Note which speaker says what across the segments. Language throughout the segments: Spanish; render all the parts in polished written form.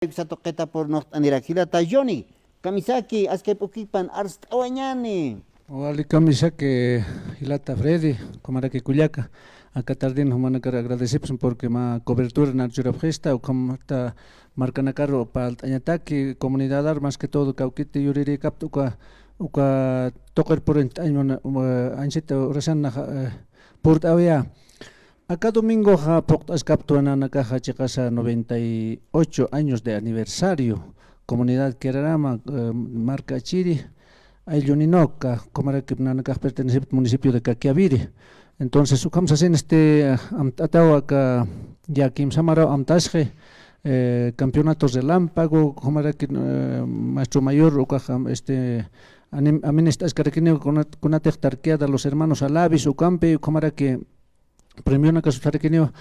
Speaker 1: Toqueta por Nortanira, Hilata Johnny, Kamisaki, Askepukipan, Arstawañani.
Speaker 2: Wali Kamisaki, Hilata Freddy, Comaraki Cuyaca. Acá tardín humana agradecemos porque ma cobertura na Churapgesta o como está marcana carro para Añataki, comunidad armas que todo Cauquite Yuriri Captuca, uka tocar por año anchita orasan por avia. Acá domingo ha poctas captuana na caja chicasa 98 años de aniversario. Comunidad Querarama, marca Chiri, Ayuninoca, Comaraki pertenece al municipio de Caquiaviri. Entonces, vamos a hacer atao acá ya Kim Samara Amtasje, campeonatos de lámpago, Comaraki maestro mayor, Aminesta Escarquineo con una tarqueada los hermanos Alavis, Ucampe, Comaraki premio na Casutarquineo,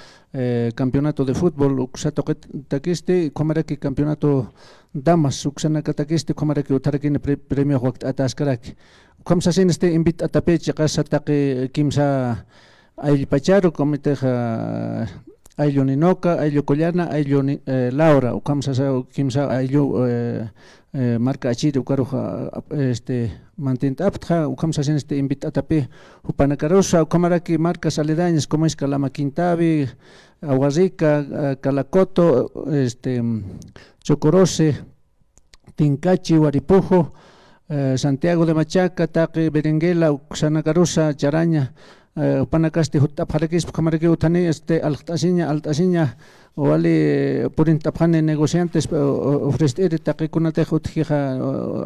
Speaker 2: campeonato de fútbol, Uxato Taquiste, Comaraki campeonato damas, Uxana Cataquiste, Comaraki Utarquine premio Atascaraki. Vamos a hacer invita a Tapeche, casa Taque Kimsa Ayl Pacharo, comité Aylo Ninoca, Aylo Collana, Aylo Laura, vamos a hacer Kimsa Aylo marca Achiri, Ucaruja mantenta aptja, vamos a hacer invita a Tape, Upanacarosa, Comaraki marcas aledañas como es Calama Quintavi, Aguarrica, Calacoto, Chocorose, Tincachi, Huaripujo, Santiago de Machaca, Taque, Berenguela, Xanacarusa, Charaña, Panacasti, Hutaparakis, Camaraki, Utani, Altasiña, o vale por intapane negociantes, ofrecer Taque Cunate,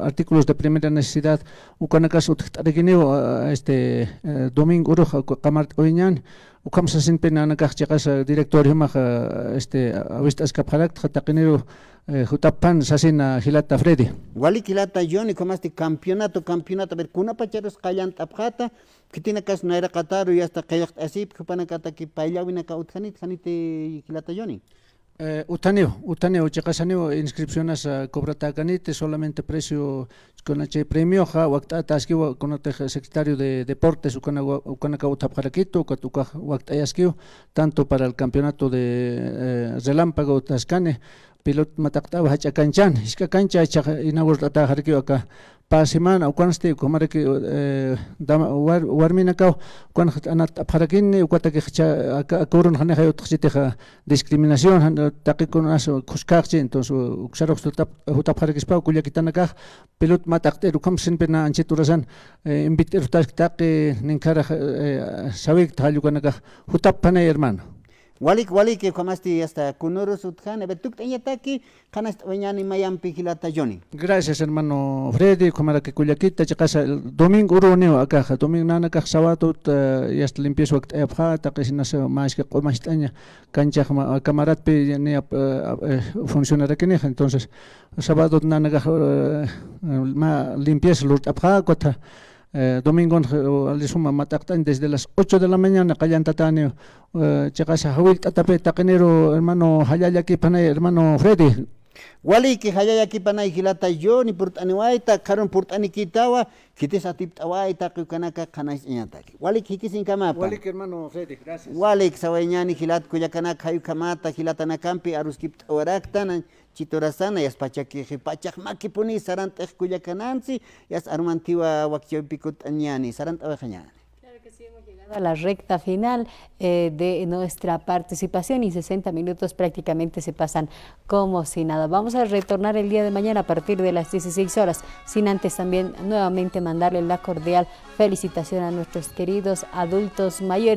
Speaker 2: artículos de primera necesidad, Ucanacas, Utareguineo, domingo, Uruja, Camart Oiñan, Ucamsa sin pena, Nacachas, directorio, Avistas Caparak, Taquinero, Jutapan, Sasina, Hilata Freddy.
Speaker 1: Wali Hilata Johnny, como campeonato, a ver, Kuna Pacharos Kayan Tapjata, que tiene cas no era Cataro y hasta Kayak Asip, Kupanacata que Payawina Kauthanit, Hanite Hilata Johnny.
Speaker 2: Utaneo, Chacasaneo, inscripciones a Cobratacanite, solamente precio con H premio, Waktatasquiwa, con el secretario de Deportes, Ucanacautaparaquito, Waktayaskiu, tanto para el campeonato de Relámpago, Tascane, pilot Matactava, Hachacanchan, Isca Cancha, inaugurata Jarquio acá. Pa semana o cuando como que warminacao cuando anat aparakin ucata que acurren haneja otra discriminación taqui con aso cuscache entonces uxaro hutaparakispa cuyaquitanacaj pelot matactero como siempre na anchiturasan inviter taqui ninkara sabik talucanacaj hutapana hermano.
Speaker 1: Walik que jamasti hasta Kunoros Utjane, Betuk Teñataki, Canast Oñani Mayampi Hilata Johnny.
Speaker 2: Gracias hermano Freddy, como que Cuyaquita, Chacasa, domingo Uroneo acá, domingo Nanaka, Sabato, y hasta limpieza Abjata, que si no se más que Comastaña, Cancha, Camarat, funcionará que entonces, Sábado Nanaka, limpieza, Lurt Abjata. Domingo alisuma matactan desde las 8 de la mañana callantatane chacasa hawil tatape taquenero hermano hayayaki panay hermano Freddy.
Speaker 1: Wali que hayayaki panay Hilata Johnny purtaniwaita karon purtanikitawa kites atiptawaita kukanaka kanais ñataki. Wali kikisin kamapa.
Speaker 2: Wali hermano Freddy, gracias.
Speaker 1: Wali sawañani Hilat kuyakanaka hayu kamata Hilata nakampi aruskip tawaraktan Chitorasana yas pachaki pachak makipuni sarant kuyakanansi yas armantiwa wakchopikut añani sarant awajañani.
Speaker 3: Claro que sí, hemos llegado a la recta final de nuestra participación y 60 minutos prácticamente se pasan como si nada. Vamos a retornar el día de mañana a partir de las 16 horas, sin antes también nuevamente mandarle la cordial felicitación a nuestros queridos adultos mayores.